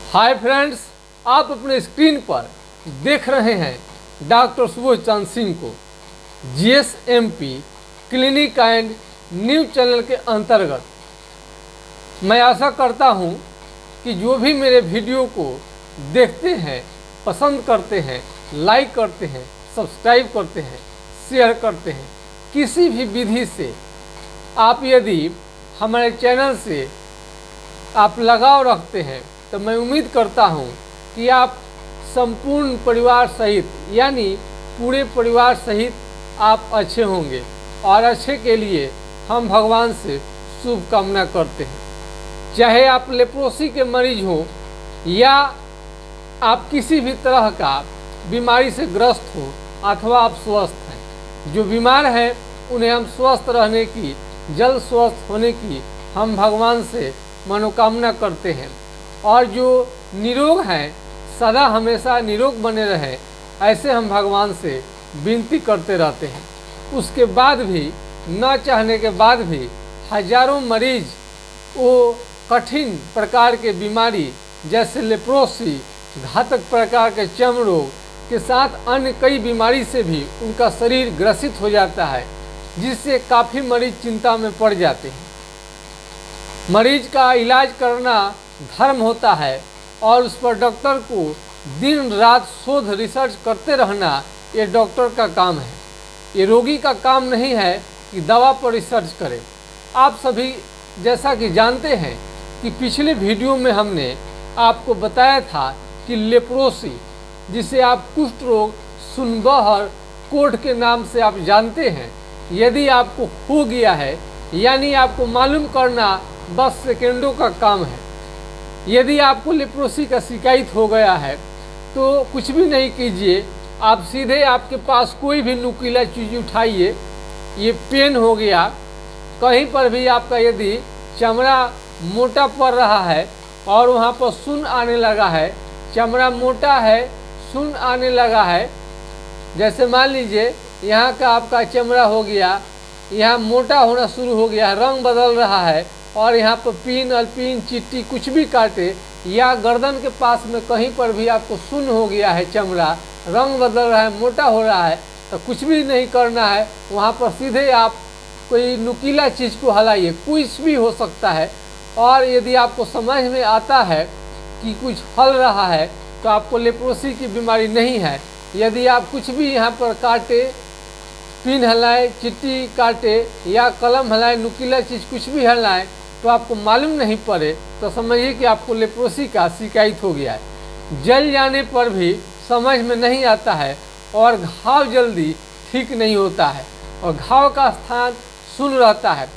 Hi friends, आप अपने screen पर देख रहे हैं डॉक्टर सुबोध चंद सिंह को GSMP clinic and news channel के अंतर्गत। मैं आशा करता हूं कि जो भी मेरे वीडियो को देखते हैं, पसंद करते हैं, लाइक करते हैं, सब्सक्राइब करते हैं, शेयर करते हैं, किसी भी विधि से आप यदि हमारे चैनल से आप लगाव रखते हैं तो मैं उम्मीद करता हूं कि आप संपूर्ण परिवार सहित यानी पूरे परिवार सहित आप अच्छे होंगे और अच्छे के लिए हम भगवान से शुभकामना करते हैं। चाहे आप लेप्रोसी के मरीज हो या आप किसी भी तरह का बीमारी से ग्रस्त हो अथवा आप स्वस्थ हैं, जो बीमार हैं उन्हें हम स्वस्थ रहने की, जल्द स्वस्थ होने की हम भगवान से मनोकामना करते हैं। और जो निरोग हैं सदा हमेशा निरोग बने रहे, ऐसे हम भगवान से विनती करते रहते हैं। उसके बाद भी, न चाहने के बाद भी हजारों मरीज वो कठिन प्रकार के बीमारी जैसे लेप्रोसी, घातक प्रकार के चर्म रोग के साथ अन्य कई बीमारी से भी उनका शरीर ग्रसित हो जाता है, जिससे काफ़ी मरीज चिंता में पड़ जाते हैं। मरीज का इलाज करना धर्म होता है और उस पर डॉक्टर को दिन रात शोध रिसर्च करते रहना ये डॉक्टर का काम है। ये रोगी का काम नहीं है कि दवा पर रिसर्च करे। आप सभी जैसा कि जानते हैं कि पिछले वीडियो में हमने आपको बताया था कि लेप्रोसी, जिसे आप कुष्ठ रोग, सुनबहर, कोढ़ के नाम से आप जानते हैं, यदि आपको हो गया है यानी आपको मालूम करना बस सेकेंडों का काम है। यदि आपको लेप्रोसी का शिकायत हो गया है तो कुछ भी नहीं कीजिए, आप सीधे आपके पास कोई भी नुकीला चीज़ उठाइए। ये पेन हो गया, कहीं पर भी आपका यदि चमड़ा मोटा पड़ रहा है और वहाँ पर सुन आने लगा है, चमड़ा मोटा है, सुन आने लगा है, जैसे मान लीजिए यहाँ का आपका चमड़ा हो गया, यहाँ मोटा होना शुरू हो गया, रंग बदल रहा है और यहाँ पर पीन अल्पीन चिट्टी कुछ भी काटे, या गर्दन के पास में कहीं पर भी आपको सुन्न हो गया है, चमड़ा रंग बदल रहा है, मोटा हो रहा है, तो कुछ भी नहीं करना है। वहाँ पर सीधे आप कोई नुकीला चीज़ को हिलाइए, कुछ भी हो सकता है। और यदि आपको समझ में आता है कि कुछ हल रहा है तो आपको लेप्रोसी की बीमारी नहीं है। यदि आप कुछ भी यहाँ पर काटे, पिन हिलाए, चिट्टी काटे या कलम हिलाए, नुकीला चीज़ कुछ भी हिलाए तो आपको मालूम नहीं पड़े तो समझिए कि आपको लेप्रोसी का शिकायत हो गया है। जल जाने पर भी समझ में नहीं आता है और घाव जल्दी ठीक नहीं होता है और घाव का स्थान सुन्न रहता है,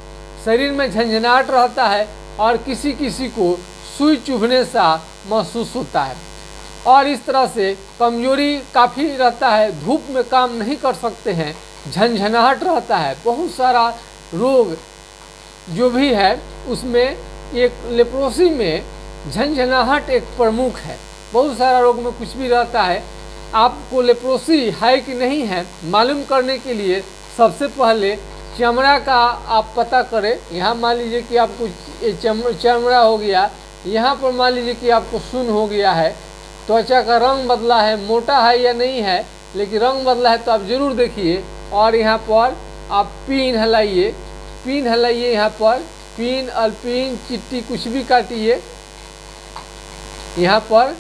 शरीर में झंझनाहट रहता है और किसी किसी को सुई चुभने सा महसूस होता है और इस तरह से कमजोरी काफ़ी रहता है, धूप में काम नहीं कर सकते हैं, झंझनाहट रहता है। बहुत सारा रोग जो भी है उसमें एक लेप्रोसी में झंझनाहट एक प्रमुख है। बहुत सारा रोग में कुछ भी रहता है। आपको लेप्रोसी है कि नहीं है मालूम करने के लिए सबसे पहले चमड़ा का आप पता करें। यहाँ मान लीजिए कि आपको चमड़ा हो गया, यहाँ पर मान लीजिए कि आपको सुन्न हो गया है, त्वचा का रंग बदला है, मोटा है या नहीं है, लेकिन रंग बदला है तो आप ज़रूर देखिए। और यहाँ पर आप पीन हिलाइए, पीन हिलाइए, यहाँ पर पीन अल्पीन चिट्टी कुछ भी काटिए, यहाँ पर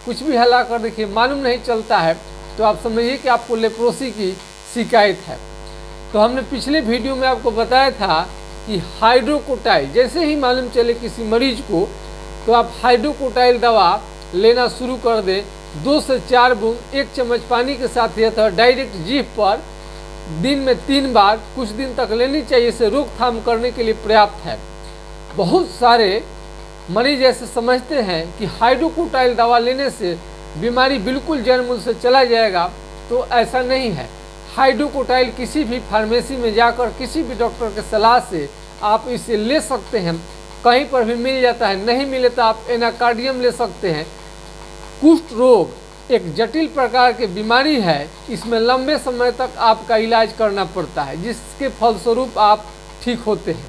कुछ भी हिला कर देखिए, मालूम नहीं चलता है तो आप समझिए कि आपको लेप्रोसी की शिकायत है। तो हमने पिछले वीडियो में आपको बताया था कि हाइड्रोकोटाइल, जैसे ही मालूम चले किसी मरीज को तो आप हाइड्रोकोटाइल दवा लेना शुरू कर दें। 2 से 4 बूंद 1 चम्मच पानी के साथ यह था डायरेक्ट जीभ पर दिन में 3 बार कुछ दिन तक लेनी चाहिए। इसे रोकथाम करने के लिए पर्याप्त है। बहुत सारे मरीज ऐसे समझते हैं कि हाइड्रोकोटाइल दवा लेने से बीमारी बिल्कुल जड़ मूल से चला जाएगा, तो ऐसा नहीं है। हाइड्रोकोटाइल किसी भी फार्मेसी में जाकर किसी भी डॉक्टर के सलाह से आप इसे ले सकते हैं, कहीं पर भी मिल जाता है। नहीं मिले तो आप एनाकार्डियम ले सकते हैं। कुष्ठ रोग एक जटिल प्रकार की बीमारी है, इसमें लंबे समय तक आपका इलाज करना पड़ता है, जिसके फलस्वरूप आप ठीक होते हैं।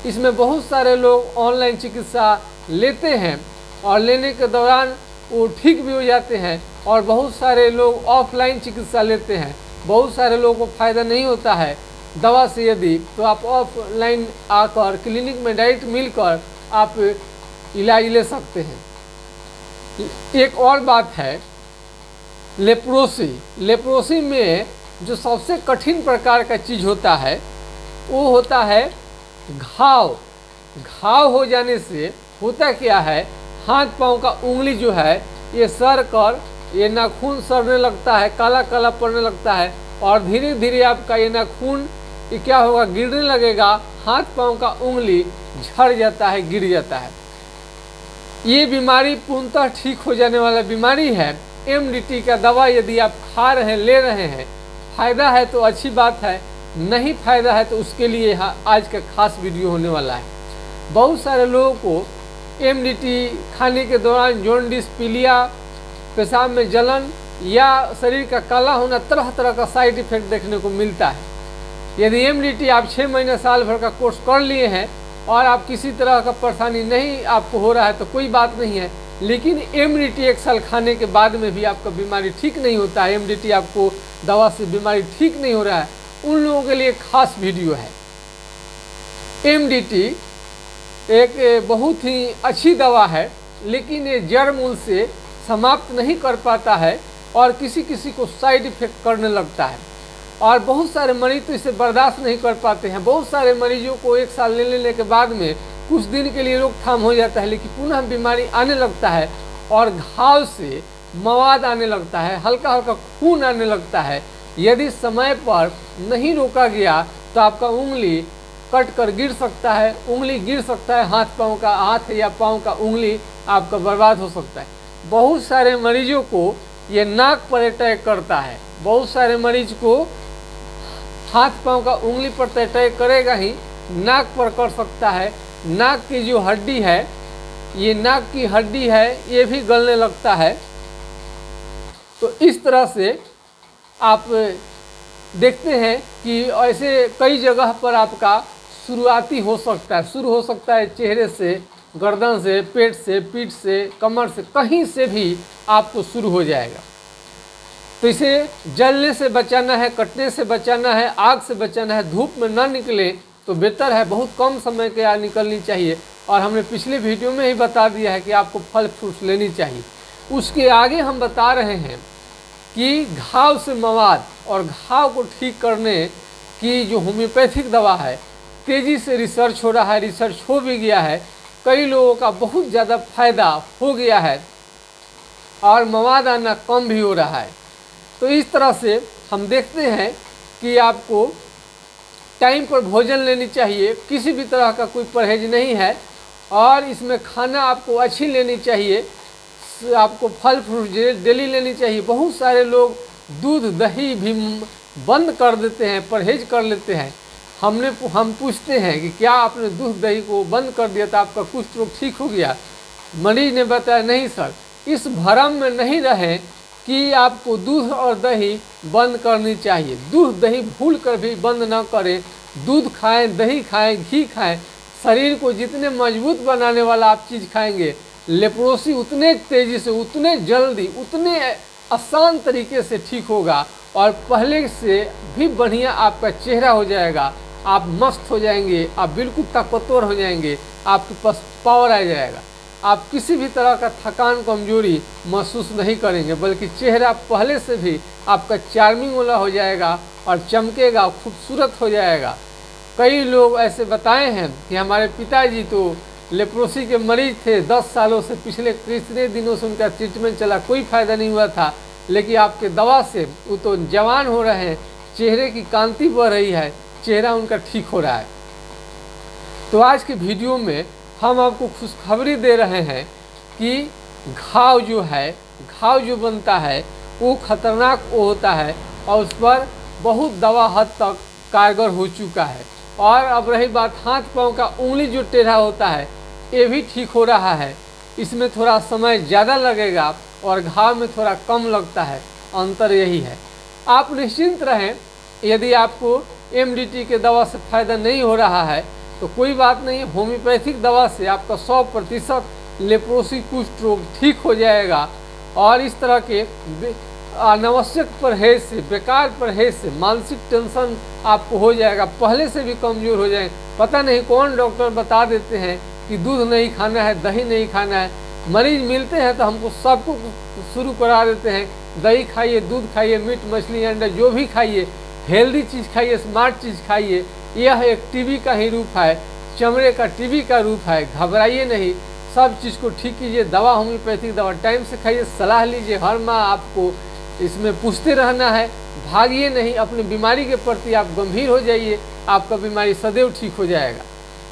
इसमें बहुत सारे लोग ऑनलाइन चिकित्सा लेते हैं और लेने के दौरान वो ठीक भी हो जाते हैं। और बहुत सारे लोग ऑफलाइन चिकित्सा लेते हैं, बहुत सारे लोगों को फ़ायदा नहीं होता है दवा से। यदि तो आप ऑफलाइन आकर क्लिनिक में डायरेक्ट मिलकर आप इलाज ले सकते हैं। एक और बात है लेप्रोसी। लेप्रोसी में जो सबसे कठिन प्रकार का चीज़ होता है वो होता है घाव। घाव हो जाने से होता क्या है, हाथ पांव का उंगली जो है ये सड़ कर ये नाखून सड़ने लगता है, काला काला पड़ने लगता है और धीरे धीरे आपका ये नाखून ये क्या होगा, गिरने लगेगा। हाथ पांव का उंगली झड़ जाता है, गिर जाता है। ये बीमारी पूर्णतः ठीक हो जाने वाला बीमारी है। एमडीटी का दवा यदि आप खा रहे हैं, ले रहे हैं, फ़ायदा है तो अच्छी बात है, नहीं फ़ायदा है तो उसके लिए आज का खास वीडियो होने वाला है। बहुत सारे लोगों को एमडीटी खाने के दौरान जॉन्डिस, पीलिया, पेशाब में जलन या शरीर का काला होना, तरह तरह का साइड इफेक्ट देखने को मिलता है। यदि एमडीटी आप 6 महीने साल भर का कोर्स कर लिए हैं और आप किसी तरह का परेशानी नहीं आपको हो रहा है तो कोई बात नहीं है। लेकिन एमडीटी 1 साल खाने के बाद में भी आपका बीमारी ठीक नहीं होता है, एमडीटी आपको दवा से बीमारी ठीक नहीं हो रहा है, उन लोगों के लिए खास वीडियो है। एमडीटी एक बहुत ही अच्छी दवा है, लेकिन ये जड़ मूल से समाप्त नहीं कर पाता है और किसी किसी को साइड इफेक्ट करने लगता है और बहुत सारे मरीज तो इसे बर्दाश्त नहीं कर पाते हैं। बहुत सारे मरीजों को 1 साल ले लेने के बाद में कुछ दिन के लिए रोकथाम हो जाता है, लेकिन पुनः बीमारी आने लगता है और घाव से मवाद आने लगता है, हल्का हल्का खून आने लगता है। यदि समय पर नहीं रोका गया तो आपका उंगली कट कर गिर सकता है, उंगली गिर सकता है, हाथ या पाँव का उंगली आपका बर्बाद हो सकता है। बहुत सारे मरीजों को ये नाक पर अटैक करता है, बहुत सारे मरीज को हाथ पांव का उंगली पर तो अटैक करेगा ही, नाक पर कर सकता है। नाक की जो हड्डी है, ये नाक की हड्डी है, ये भी गलने लगता है। तो इस तरह से आप देखते हैं कि ऐसे कई जगह पर आपका शुरुआती हो सकता है, शुरू हो सकता है चेहरे से, गर्दन से, पेट से, पीठ से, कमर से, कहीं से भी आपको शुरू हो जाएगा। तो इसे जलने से बचाना है, कटने से बचाना है, आग से बचाना है, धूप में ना निकले तो बेहतर है, बहुत कम समय के यहाँ निकलनी चाहिए। और हमने पिछले वीडियो में ही बता दिया है कि आपको फल फ्रूट्स लेनी चाहिए। उसके आगे हम बता रहे हैं कि घाव से मवाद और घाव को ठीक करने की जो होम्योपैथिक दवा है, तेज़ी से रिसर्च हो रहा है, रिसर्च हो भी गया है, कई लोगों का बहुत ज़्यादा फायदा हो गया है और मवाद आना कम भी हो रहा है। तो इस तरह से हम देखते हैं कि आपको टाइम पर भोजन लेनी चाहिए, किसी भी तरह का कोई परहेज नहीं है और इसमें खाना आपको अच्छी लेनी चाहिए, आपको फल फ्रूट डेली लेनी चाहिए। बहुत सारे लोग दूध दही भी बंद कर देते हैं, परहेज कर लेते हैं। हम पूछते हैं कि क्या आपने दूध दही को बंद कर दिया तो आपका कुछ रोग ठीक हो गया? मरीज ने बताया नहीं सर। इस भ्रम में नहीं रहें कि आपको दूध और दही बंद करनी चाहिए। दूध दही भूल कर भी बंद ना करें, दूध खाएं, दही खाएं, घी खाएं। शरीर को जितने मजबूत बनाने वाला आप चीज़ खाएंगे, लेप्रोसी उतने तेज़ी से, उतने जल्दी, उतने आसान तरीके से ठीक होगा और पहले से भी बढ़िया आपका चेहरा हो जाएगा। आप मस्त हो जाएंगे, आप बिल्कुल ताकतवर हो जाएंगे, आपके पास पावर आ जाएगा। आप किसी भी तरह का थकान, कमजोरी महसूस नहीं करेंगे, बल्कि चेहरा पहले से भी आपका चार्मिंग वाला हो जाएगा और चमकेगा, खूबसूरत हो जाएगा। कई लोग ऐसे बताए हैं कि हमारे पिताजी तो लेप्रोसी के मरीज थे, 10 सालों से, पिछले कितने दिनों से उनका ट्रीटमेंट चला, कोई फ़ायदा नहीं हुआ था, लेकिन आपके दवा से वो तो जवान हो रहे हैं, चेहरे की कांति बढ़ रही है, चेहरा उनका ठीक हो रहा है। तो आज के वीडियो में हम आपको खुशखबरी दे रहे हैं कि घाव जो है, घाव जो बनता है वो खतरनाक होता है और उस पर बहुत दवा हद तक कारगर हो चुका है। और अब रही बात हाथ पांव का उंगली जो टेढ़ा होता है, ये भी ठीक हो रहा है। इसमें थोड़ा समय ज़्यादा लगेगा और घाव में थोड़ा कम लगता है, अंतर यही है। आप निश्चिंत रहें, यदि आपको एमडीटी के दवा से फ़ायदा नहीं हो रहा है तो कोई बात नहीं, होम्योपैथिक दवा से आपका 100% लेप्रोसी कुष्ठ रोग ठीक हो जाएगा। और इस तरह के अनावश्यक परहेज से, बेकार परहेज से मानसिक टेंशन आपको हो जाएगा, पहले से भी कमज़ोर हो जाएंगे। पता नहीं कौन डॉक्टर बता देते हैं कि दूध नहीं खाना है, दही नहीं खाना है। मरीज मिलते हैं तो हमको सबको शुरू करा देते हैं, दही खाइए, दूध खाइए, मीट मछली अंडा जो भी खाइए, हेल्दी चीज़ खाइए, स्मार्ट चीज़ खाइए। यह एक टीबी का ही रूप है, चमड़े का टीबी का रूप है। घबराइए नहीं, सब चीज़ को ठीक कीजिए। दवा, होम्योपैथिक दवा टाइम से खाइए, सलाह लीजिए। हर माह आपको इसमें पूछते रहना है, भागिए नहीं। अपनी बीमारी के प्रति आप गंभीर हो जाइए, आपका बीमारी सदैव ठीक हो जाएगा।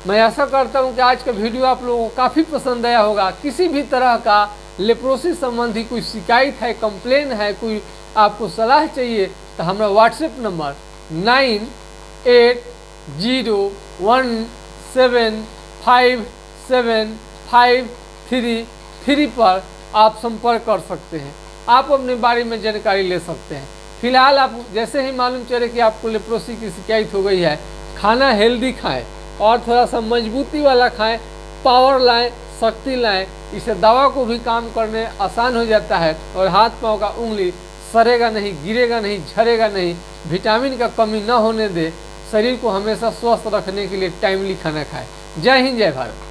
मैं आशा करता हूं कि आज का वीडियो आप लोगों को काफ़ी पसंद आया होगा। किसी भी तरह का लेप्रोसी संबंधी कोई शिकायत है, कंप्लेन है, कोई आपको सलाह चाहिए तो हमारा व्हाट्सएप नंबर 9801757533 पर आप संपर्क कर सकते हैं। आप अपने बारे में जानकारी ले सकते हैं। फिलहाल आप जैसे ही मालूम चले कि आपको लेप्रोसी की शिकायत हो गई है, खाना हेल्दी खाएं और थोड़ा सा मजबूती वाला खाएं, पावर लाएं, शक्ति लाएं। इससे दवा को भी काम करने आसान हो जाता है और हाथ पाँव का उंगली सड़ेगा नहीं, गिरेगा नहीं, झड़ेगा नहीं। विटामिन का कमी न होने दे। शरीर को हमेशा स्वस्थ रखने के लिए टाइमली खाना खाएं। जय हिंद, जय भारत।